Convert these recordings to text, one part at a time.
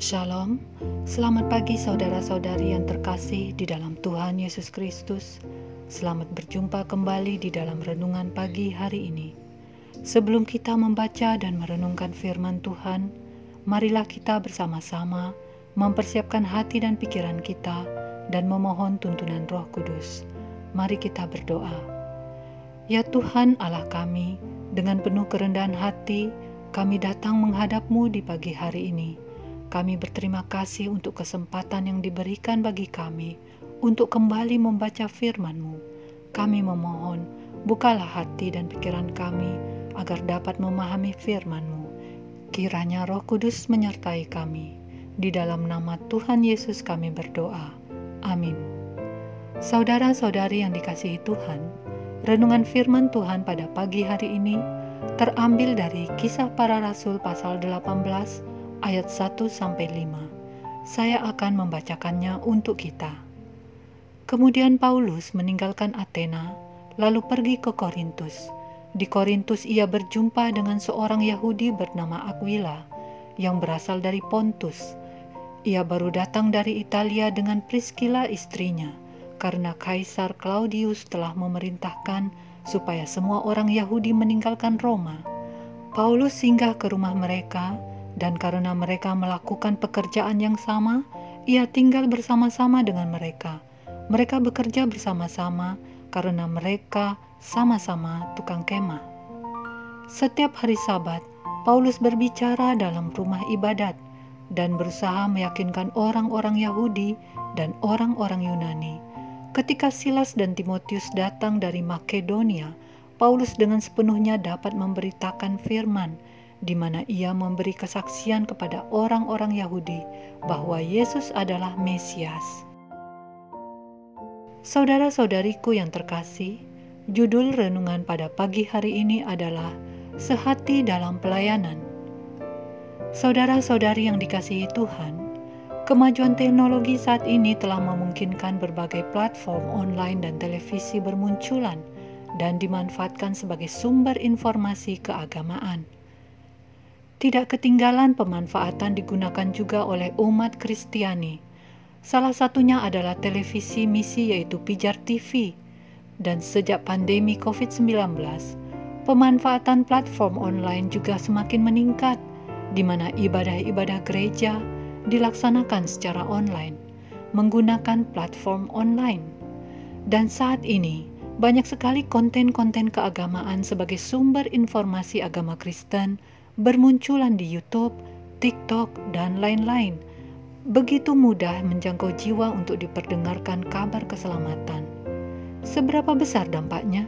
Shalom, selamat pagi saudara-saudari yang terkasih di dalam Tuhan Yesus Kristus. Selamat berjumpa kembali di dalam renungan pagi hari ini. Sebelum kita membaca dan merenungkan firman Tuhan, marilah kita bersama-sama mempersiapkan hati dan pikiran kita dan memohon tuntunan Roh Kudus. Mari kita berdoa. Ya Tuhan Allah kami, dengan penuh kerendahan hati, kami datang menghadap-Mu di pagi hari ini. Kami berterima kasih untuk kesempatan yang diberikan bagi kami untuk kembali membaca firman-Mu. Kami memohon, bukalah hati dan pikiran kami agar dapat memahami firman-Mu. Kiranya Roh Kudus menyertai kami. Di dalam nama Tuhan Yesus kami berdoa. Amin. Saudara-saudari yang dikasihi Tuhan, renungan firman Tuhan pada pagi hari ini terambil dari Kisah Para Rasul pasal 18 ayat 1-5. Saya akan membacakannya untuk kita. Kemudian Paulus meninggalkan Athena, lalu pergi ke Korintus. Di Korintus ia berjumpa dengan seorang Yahudi bernama Aquila, yang berasal dari Pontus. Ia baru datang dari Italia dengan Priscilla istrinya, karena Kaisar Claudius telah memerintahkan supaya semua orang Yahudi meninggalkan Roma. Paulus singgah ke rumah mereka, dan karena mereka melakukan pekerjaan yang sama, ia tinggal bersama-sama dengan mereka. Mereka bekerja bersama-sama karena mereka sama-sama tukang kemah. Setiap hari Sabat, Paulus berbicara dalam rumah ibadat dan berusaha meyakinkan orang-orang Yahudi dan orang-orang Yunani. Ketika Silas dan Timotius datang dari Makedonia, Paulus dengan sepenuhnya dapat memberitakan firman, di mana ia memberi kesaksian kepada orang-orang Yahudi bahwa Yesus adalah Mesias. Saudara-saudariku yang terkasih, judul renungan pada pagi hari ini adalah Sehati dalam Pelayanan. Saudara-saudari yang dikasihi Tuhan, kemajuan teknologi saat ini telah memungkinkan berbagai platform online dan televisi bermunculan dan dimanfaatkan sebagai sumber informasi keagamaan. Tidak ketinggalan pemanfaatan digunakan juga oleh umat Kristiani. Salah satunya adalah televisi misi yaitu Pijar TV. Dan sejak pandemi COVID-19, pemanfaatan platform online juga semakin meningkat, di mana ibadah-ibadah gereja dilaksanakan secara online, menggunakan platform online. Dan saat ini, banyak sekali konten-konten keagamaan sebagai sumber informasi agama Kristen bermunculan di YouTube, TikTok, dan lain-lain. Begitu mudah menjangkau jiwa untuk diperdengarkan kabar keselamatan. Seberapa besar dampaknya?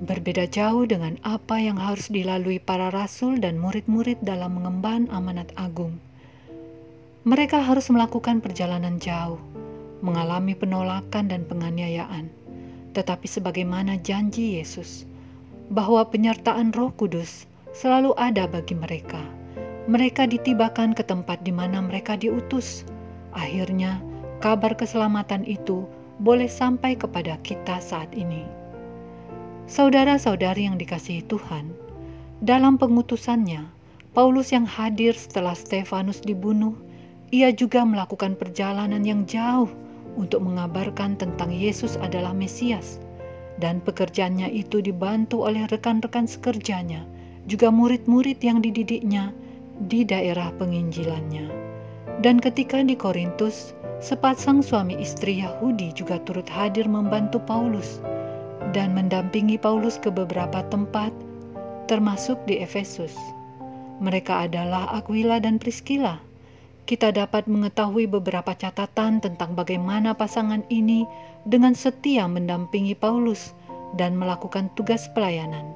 Berbeda jauh dengan apa yang harus dilalui para rasul dan murid-murid dalam mengemban amanat agung. Mereka harus melakukan perjalanan jauh, mengalami penolakan dan penganiayaan. Tetapi sebagaimana janji Yesus, bahwa penyertaan Roh Kudus selalu ada bagi mereka. Mereka ditibakan ke tempat di mana mereka diutus. Akhirnya, kabar keselamatan itu boleh sampai kepada kita saat ini. Saudara-saudari yang dikasihi Tuhan, dalam pengutusannya, Paulus yang hadir setelah Stefanus dibunuh, ia juga melakukan perjalanan yang jauh untuk mengabarkan tentang Yesus adalah Mesias. Dan pekerjaannya itu dibantu oleh rekan-rekan sekerjanya, juga murid-murid yang dididiknya di daerah penginjilannya. Dan ketika di Korintus, sepasang suami istri Yahudi juga turut hadir membantu Paulus dan mendampingi Paulus ke beberapa tempat, termasuk di Efesus. Mereka adalah Aquila dan Priscilla. Kita dapat mengetahui beberapa catatan tentang bagaimana pasangan ini dengan setia mendampingi Paulus dan melakukan tugas pelayanan.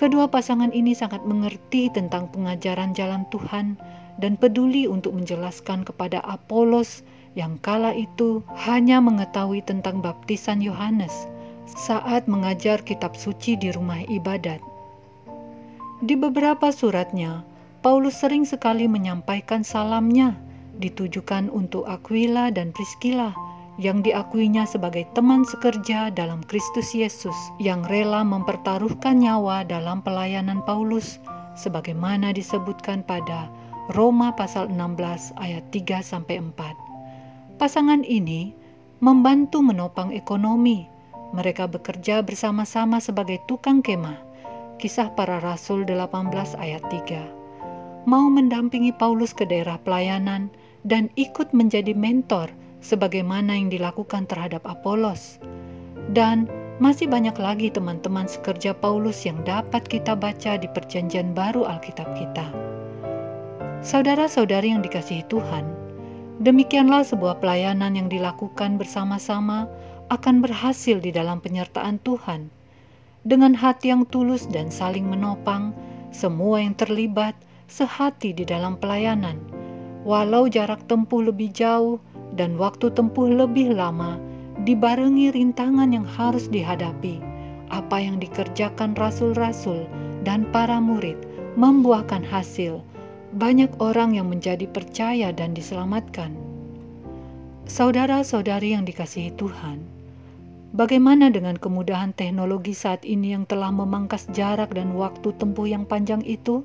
Kedua pasangan ini sangat mengerti tentang pengajaran jalan Tuhan dan peduli untuk menjelaskan kepada Apolos yang kala itu hanya mengetahui tentang baptisan Yohanes saat mengajar kitab suci di rumah ibadat. Di beberapa suratnya, Paulus sering sekali menyampaikan salamnya ditujukan untuk Aquila dan Priscilla yang diakuinya sebagai teman sekerja dalam Kristus Yesus yang rela mempertaruhkan nyawa dalam pelayanan Paulus sebagaimana disebutkan pada Roma pasal 16 ayat 3-4. Pasangan ini membantu menopang ekonomi. Mereka bekerja bersama-sama sebagai tukang kemah. Kisah Para Rasul 18 ayat 3. Mau mendampingi Paulus ke daerah pelayanan dan ikut menjadi mentor sebagaimana yang dilakukan terhadap Apolos. Dan masih banyak lagi teman-teman sekerja Paulus yang dapat kita baca di Perjanjian Baru Alkitab kita. Saudara-saudari yang dikasihi Tuhan, demikianlah sebuah pelayanan yang dilakukan bersama-sama akan berhasil di dalam penyertaan Tuhan. Dengan hati yang tulus dan saling menopang, semua yang terlibat sehati di dalam pelayanan. Walau jarak tempuh lebih jauh dan waktu tempuh lebih lama, dibarengi rintangan yang harus dihadapi, apa yang dikerjakan rasul-rasul dan para murid membuahkan hasil. Banyak orang yang menjadi percaya dan diselamatkan. Saudara-saudari yang dikasihi Tuhan, bagaimana dengan kemudahan teknologi saat ini yang telah memangkas jarak dan waktu tempuh yang panjang itu,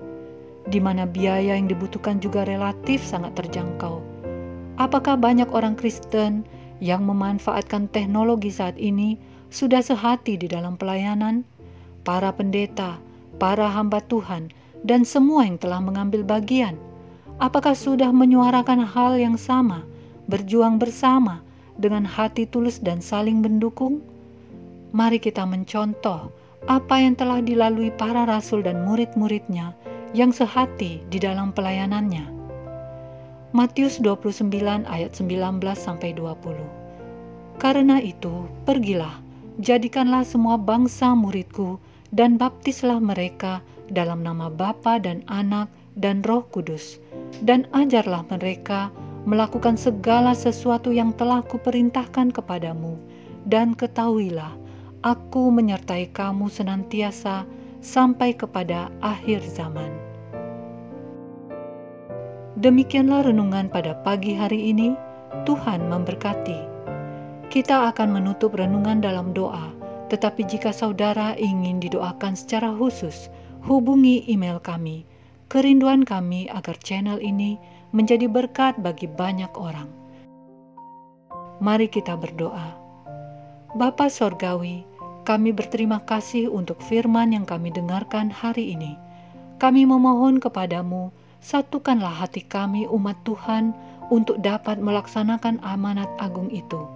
di mana biaya yang dibutuhkan juga relatif sangat terjangkau? Apakah banyak orang Kristen yang memanfaatkan teknologi saat ini sudah sehati di dalam pelayanan? Para pendeta, para hamba Tuhan, dan semua yang telah mengambil bagian, apakah sudah menyuarakan hal yang sama, berjuang bersama dengan hati tulus dan saling mendukung? Mari kita mencontoh apa yang telah dilalui para rasul dan murid-muridnya yang sehati di dalam pelayanannya. Matius 29 ayat 19-20. Karena itu, pergilah, jadikanlah semua bangsa muridku, dan baptislah mereka dalam nama Bapa dan Anak dan Roh Kudus, dan ajarlah mereka melakukan segala sesuatu yang telah kuperintahkan kepadamu, dan ketahuilah, aku menyertai kamu senantiasa sampai kepada akhir zaman. Demikianlah renungan pada pagi hari ini. Tuhan memberkati. Kita akan menutup renungan dalam doa, tetapi jika saudara ingin didoakan secara khusus, hubungi email kami. Kerinduan kami agar channel ini menjadi berkat bagi banyak orang. Mari kita berdoa. Bapa Sorgawi, kami berterima kasih untuk firman yang kami dengarkan hari ini. Kami memohon kepadamu, satukanlah hati kami umat Tuhan untuk dapat melaksanakan amanat agung itu.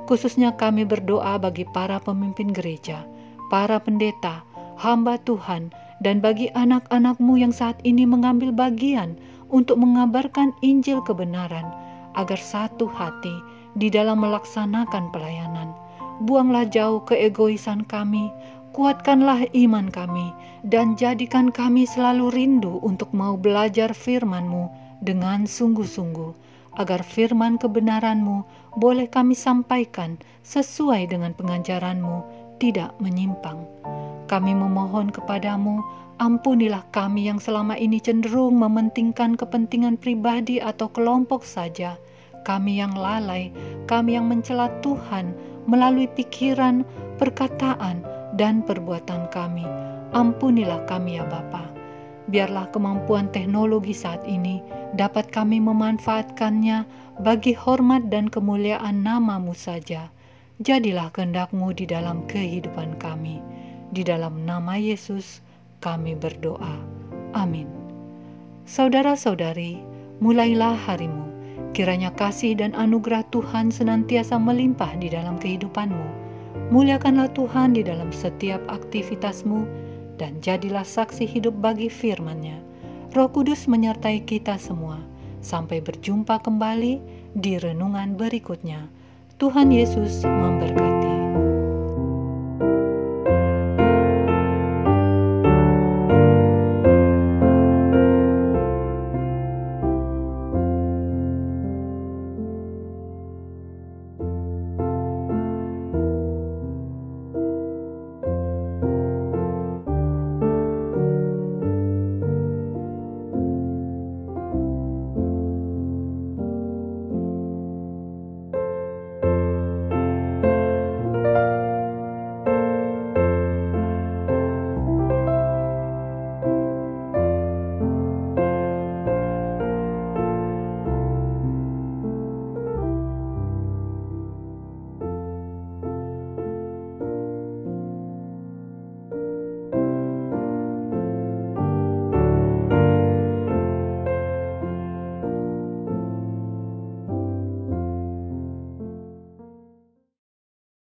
Khususnya kami berdoa bagi para pemimpin gereja, para pendeta, hamba Tuhan, dan bagi anak-anak-Mu yang saat ini mengambil bagian untuk mengabarkan Injil kebenaran, agar satu hati di dalam melaksanakan pelayanan. Buanglah jauh keegoisan kami, kuatkanlah iman kami, dan jadikan kami selalu rindu untuk mau belajar firman-Mu dengan sungguh-sungguh, agar firman kebenaran-Mu boleh kami sampaikan sesuai dengan pengajaran-Mu, tidak menyimpang. Kami memohon kepadamu, ampunilah kami yang selama ini cenderung mementingkan kepentingan pribadi atau kelompok saja. Kami yang lalai, kami yang mencela Tuhan melalui pikiran, perkataan, dan perbuatan kami. Ampunilah kami ya Bapa. Biarlah kemampuan teknologi saat ini dapat kami memanfaatkannya bagi hormat dan kemuliaan nama-Mu saja. Jadilah kehendak-Mu di dalam kehidupan kami. Di dalam nama Yesus kami berdoa. Amin. Saudara-saudari, mulailah harimu. Kiranya kasih dan anugerah Tuhan senantiasa melimpah di dalam kehidupanmu. Muliakanlah Tuhan di dalam setiap aktivitasmu dan jadilah saksi hidup bagi firman-Nya. Roh Kudus menyertai kita semua. Sampai berjumpa kembali di renungan berikutnya. Tuhan Yesus memberkati.